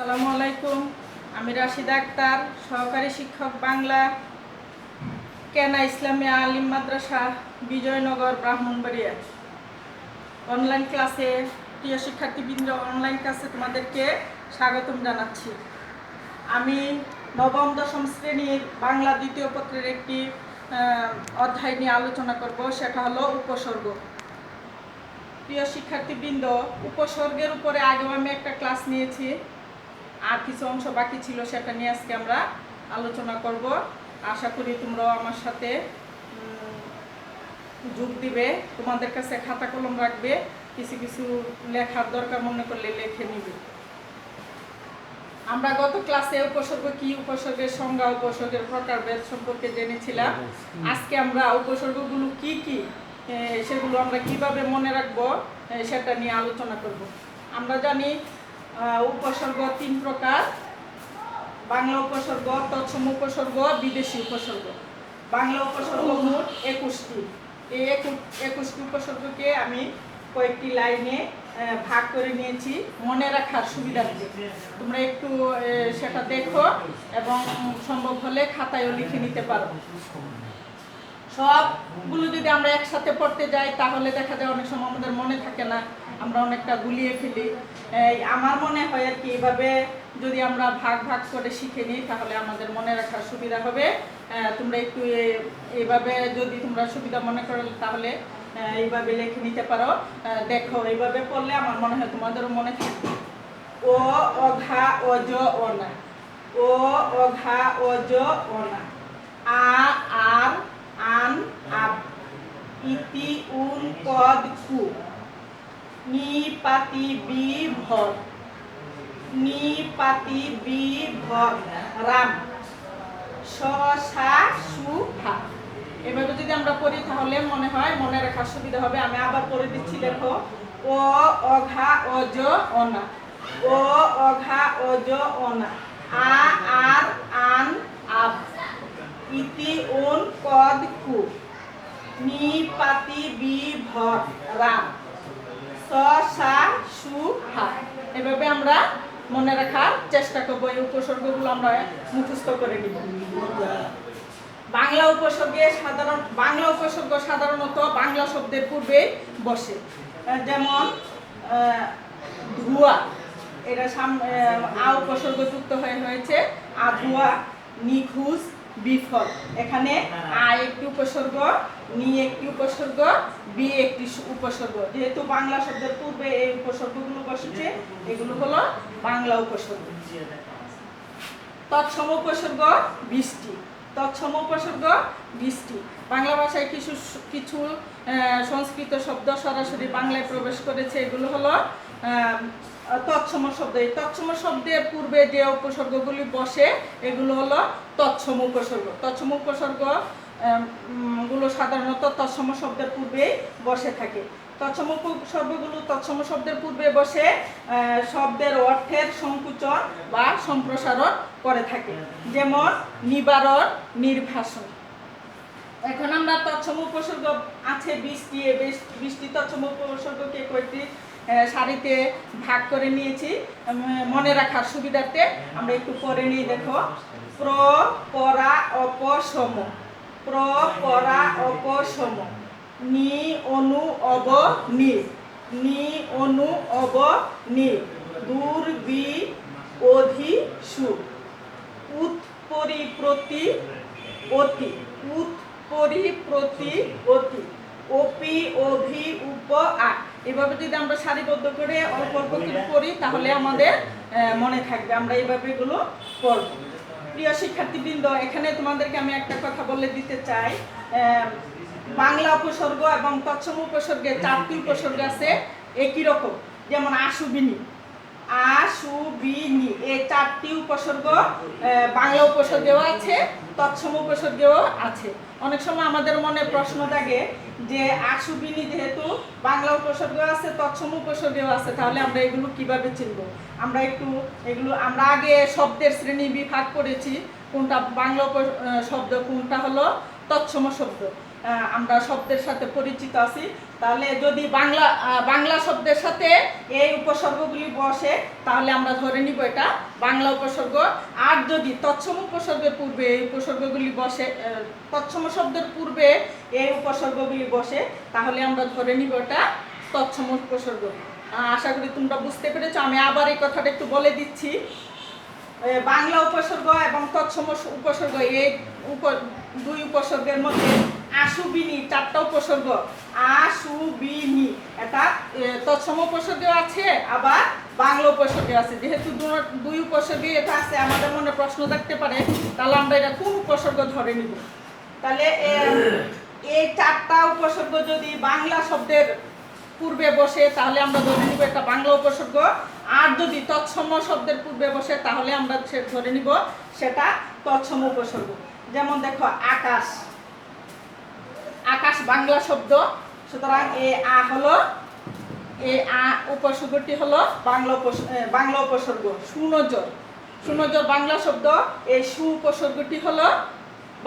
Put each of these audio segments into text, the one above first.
আসসালামু আলাইকুম। আমি রাশিদা আক্তার, সহকারী শিক্ষক বাংলা, কেনা ইসলামিয়া আলিম মাদ্রাসা, বিজয়নগর, ব্রাহ্মণবাড়িয়া। অনলাইন ক্লাসে, প্রিয় শিক্ষার্থীবৃন্দ, অনলাইন ক্লাসে তোমাদেরকে স্বাগতম জানাচ্ছি। আমি নবম দশম শ্রেণীর বাংলা দ্বিতীয় পত্রের একটি অধ্যায় নিয়ে আলোচনা করব, সেটা হলো উপসর্গ। প্রিয় শিক্ষার্থীবৃন্দ, উপসর্গের উপরে আগেও আমি একটা ক্লাস নিয়েছি, আর কিছু অংশ বাকি ছিল, সেটা নিয়ে আজকে আমরা আলোচনা করব। আশা করি তোমরাও আমার সাথে যোগ দিবে। তোমাদের কাছে খাতা কলম রাখবে, কিছু কিছু লেখার দরকার মনে করলে লিখে নিবে। আমরা গত ক্লাসে উপসর্গ কি, উপসর্গের সংজ্ঞা, উপসর্গের প্রকারভেদ সম্পর্কে জেনেছিলাম। আজকে আমরা উপসর্গগুলো কি কি সেগুলো আমরা কিভাবে মনে রাখবো সেটা নিয়ে আলোচনা করব। আমরা জানি উপসর্গ তিন প্রকার: বাংলা উপসর্গ, তৎসম উপসর্গ, বিদেশি উপসর্গ। বাংলা উপসর্গ মোট 21টি। এই 21টি উপসর্গকে আমি কয়েকটি লাইনে ভাগ করে নিয়েছি মনে রাখার সুবিধার্থে। তোমরা একটু সেটা দেখো এবং সম্ভব হলে খাতায়ও লিখে নিতে পারো। সবগুলো যদি আমরা একসাথে পড়তে যাই তাহলে দেখা যায় অনেক সময় আমাদের মনে থাকে না, আমরা অনেকটা গুলিয়ে ফেলি। আমার মনে হয় আর কি, এভাবে যদি আমরা ভাগ ভাগ করে শিখে নিই তাহলে আমাদের মনে রাখার সুবিধা হবে। তোমরা একটু এইভাবে যদি তোমরা সুবিধা মনে করো তাহলে এইভাবে লিখে নিতে পারো। দেখো, এইভাবে পড়লে আমার মনে হয় তোমাদেরও মনে থাকবে। ও, অঘা, অজ, অনা। ও, অঘা, অজ, অনা। আ, আর, আন, আব। ইতি, উন, পদ, কু। নি, পাতি, বি, ভর। নি, পাতি, বি, ভর, রাম। স, সা, সু, হা। এভাবে যদি আমরা পড়ি তাহলে মনে হয় মনে রাখার সুবিধা হবে। আমি আবার পড়ে দিচ্ছি, দেখো। ও, অঘা, অজ, অনা। ও, অঘা, অজ, অনা। আ, আর, আন, আব। ইতি, উন, পদ, কু। নি, পাতি, বি, ভর, রাম। স, সা, সু, হা। এভাবে আমরা মনে রাখার চেষ্টা করবো। এই উপসর্গগুলো আমরা মুখস্থ করে নিব। বাংলা উপসর্গ সাধারণত বাংলা শব্দের পূর্বে বসে। যেমন ধোঁয়া, এটা আ উপসর্গ যুক্ত হয়েছে। আধোয়া, নিখোঁজ, বিফল। এখানে আ একটি উপসর্গ, নি একটি উপসর্গ, বি একটি উপসর্গ। যেহেতু বাংলা শব্দের পূর্বে এই উপসর্গগুলো বসেছে, এগুলো হলো বাংলা উপসর্গ। তৎসম উপসর্গ 20টি। তৎসম উপসর্গ 20টি। বাংলা ভাষায় কিছু সংস্কৃত শব্দ সরাসরি বাংলায় প্রবেশ করেছে, এগুলো হলো তৎসম শব্দ। এই তৎসম শব্দের পূর্বে যে উপসর্গগুলি বসে এগুলো হলো তৎসম উপসর্গ। তৎসম উপসর্গ গুলো সাধারণত তৎসম শব্দের পূর্বে বসে থাকে। তৎসম উপসর্গগুলো তৎসম শব্দের পূর্বে বসে শব্দের অর্থের সংকুচন বা সম্প্রসারণ করে থাকে। যেমন নিবারণ, নির্বাসন। এখন আমরা তৎসম উপসর্গ আছে 20টি। 20টি তৎসম উপসর্গকে কয়েকটি সারিতে ভাগ করে নিয়েছি মনে রাখার সুবিধার্থে। আমরা একটু পরে নিয়ে দেখো। প্র, পরা, অপসম। প্র, পরা, অপসম। নি, অনু, অব, নি। নি, অনু, অব, নি। দূর, বি, অধি, সু। উৎ, পরি, প্রতি, অতি। উৎ, পরি, প্রতি, অতি। অপি, অভি, উপ, আ। এভাবে যদি আমরা সারিবদ্ধ করে অল্প অল্প করে পড়ি তাহলে আমাদের মনে থাকবে। আমরা এইভাবে এগুলো পড়ব। প্রিয় শিক্ষার্থীবৃন্দ, এখানে তোমাদেরকে আমি একটা কথা বলে দিতে চাই। বাংলা উপসর্গ এবং তৎসম উপসর্গের 4টি উপসর্গ আছে একই রকম। যেমন আশুবিনী, আশুবিনী, এই 4টি উপসর্গ বাংলা উপসর্গেও আছে, তৎসম উপসর্গেও আছে। অনেক সময় আমাদের মনে প্রশ্ন জাগে যে আশুবিনী যেহেতু বাংলা উপসর্গ আছে, তৎসম উপসর্গেও আছে, তাহলে আমরা এগুলো কিভাবে চিনব? আমরা আমরা আগে শব্দের শ্রেণী বিভাগ করেছি, কোনটা বাংলা শব্দ, কোনটা হলো তৎসম শব্দ। আমরা শব্দের সাথে পরিচিত আছি। তাহলে যদি বাংলা শব্দের সাথে এই উপসর্গগুলি বসে তাহলে আমরা ধরে নিব এটা বাংলা উপসর্গ। আর যদি তৎসম উপসর্গের পূর্বে এই উপসর্গগুলি বসে, তৎসম শব্দের পূর্বে এই উপসর্গগুলি বসে তাহলে আমরা ধরে নিব এটা তৎসম উপসর্গ। আশা করি তোমরা বুঝতে পেরেছো। আমি আবার এই কথাটা একটু বলে দিচ্ছি। বাংলা উপসর্গ এবং তৎসম উপসর্গ এই দুই উপসর্গের মধ্যে আশুবিনী 4টা উপসর্গ, আশুবিনী এটা তৎসম উপসর্গ আছে, আবার বাংলা উপসর্গ আছে। যেহেতু দুই উপসর্গে এটা আছে, আমাদের মনে প্রশ্ন থাকতে পারে তাহলে আমরা এটা কোন উপসর্গ ধরে নিব। তাহলে এই 4টা উপসর্গ যদি বাংলা শব্দের পূর্বে বসে তাহলে আমরা ধরে নিব এটা বাংলা উপসর্গ। আর যদি তৎসম শব্দের পূর্বে বসে তাহলে আমরা ধরে নিব সেটা তৎসম উপসর্গ। যেমন দেখো আকাশ, আকাশ বাংলা শব্দ, সুতরাং এই উপসর্গটি হলো বাংলা উপসর্গ। সুনজর, সুনজর বাংলা শব্দ, এই সু উপসর্গটি হলো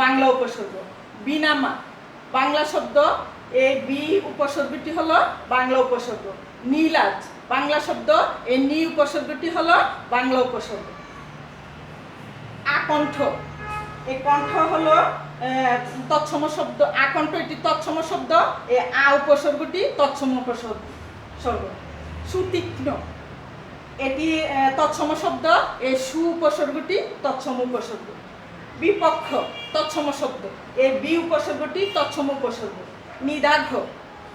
বাংলা উপসর্গ। বিনামা বাংলা শব্দ, এই বি উপসর্গটি হলো বাংলা উপসর্গ। নীলাজ বাংলা শব্দ, এই নি উপসর্গটি হলো বাংলা উপসর্গ। আকণ্ঠ, এই কণ্ঠ হলো তৎসম শব্দ, আকণ্ঠ এটি তৎসম শব্দ, এই উপসর্গটি তৎসম উপসর্গ। সুতীক্ষ্ণ এটি তৎসম শব্দ, এই সু উপসর্গটি তৎসম উপসর্গ। বিপক্ষ তৎসম শব্দ, এই বি উপসর্গটি তৎসম উপসর্গ। নিদাঘ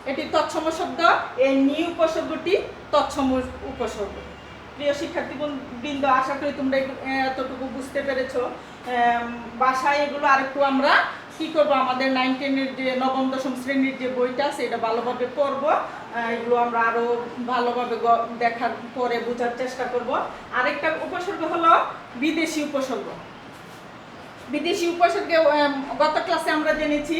এটি তৎসম শব্দ, এই নি উপসর্গটি তৎসম উপসর্গ। প্রিয় শিক্ষার্থীবৃন্দ, আশা করি তোমরা এতটুকু বুঝতে পেরেছো। বাসায় এগুলো আরেকটু আমরা কি করব, আমাদের 9, 10-এর যে নবম দশম শ্রেণীর যে বইটা আছে এটা ভালোভাবে পড়ব। এগুলো আমরা আরো ভালোভাবে দেখার পরে বোঝার চেষ্টা করব। আরেকটা উপসর্গ হলো বিদেশি উপসর্গ। বিদেশি উপসর্গে গত ক্লাসে আমরা জেনেছি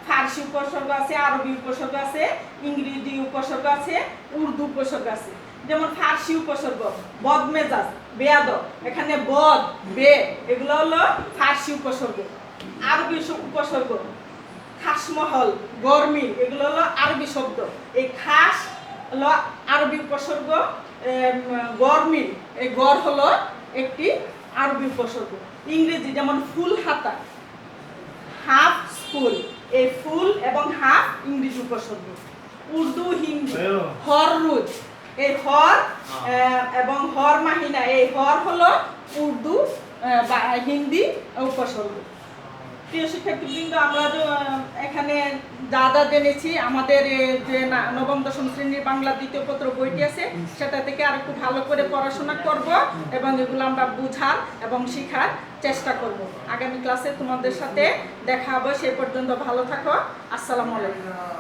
ফার্সি উপসর্গ আছে, আরবি উপসর্গ আছে, ইংরেজি উপসর্গ আছে, উর্দু উপসর্গ আছে। যেমন ফার্সি উপসর্গ বদমেজাজ, বেয়াদব, এখানে বদ বে এগুলো হলো ফার্সি উপসর্গ। আরবি উপসর্গ খাসমহল, গরমি এগুলো হলো আরবি শব্দ। এই খাস হলো আরবি উপসর্গ, গরমি এই গড় হলো একটি আরবি উপসর্গ। ইংরেজি যেমন ফুল হাতা, হাফ স্কুল, এই ফুল এবং হাফ ইংরেজি উপসর্গ। উর্দু হিন্দি হর রুজ, এই হর এবং হর মাহিনা, এই হর হলো উর্দু বা হিন্দি উপসর্গ। প্রিয় শিক্ষার্থীবৃন্দ, আমরা এখানে যা যা জেনেছি আমাদের যে নবম দশম শ্রেণীর বাংলা দ্বিতীয় পত্র বইটি আছে সেটা থেকে আর একটু ভালো করে পড়াশোনা করব এবং এগুলো আমরা বুঝার এবং শেখার চেষ্টা করব। আগামী ক্লাসে তোমাদের সাথে দেখা হবে। সে পর্যন্ত ভালো থাকো। আসসালামু আলাইকুম।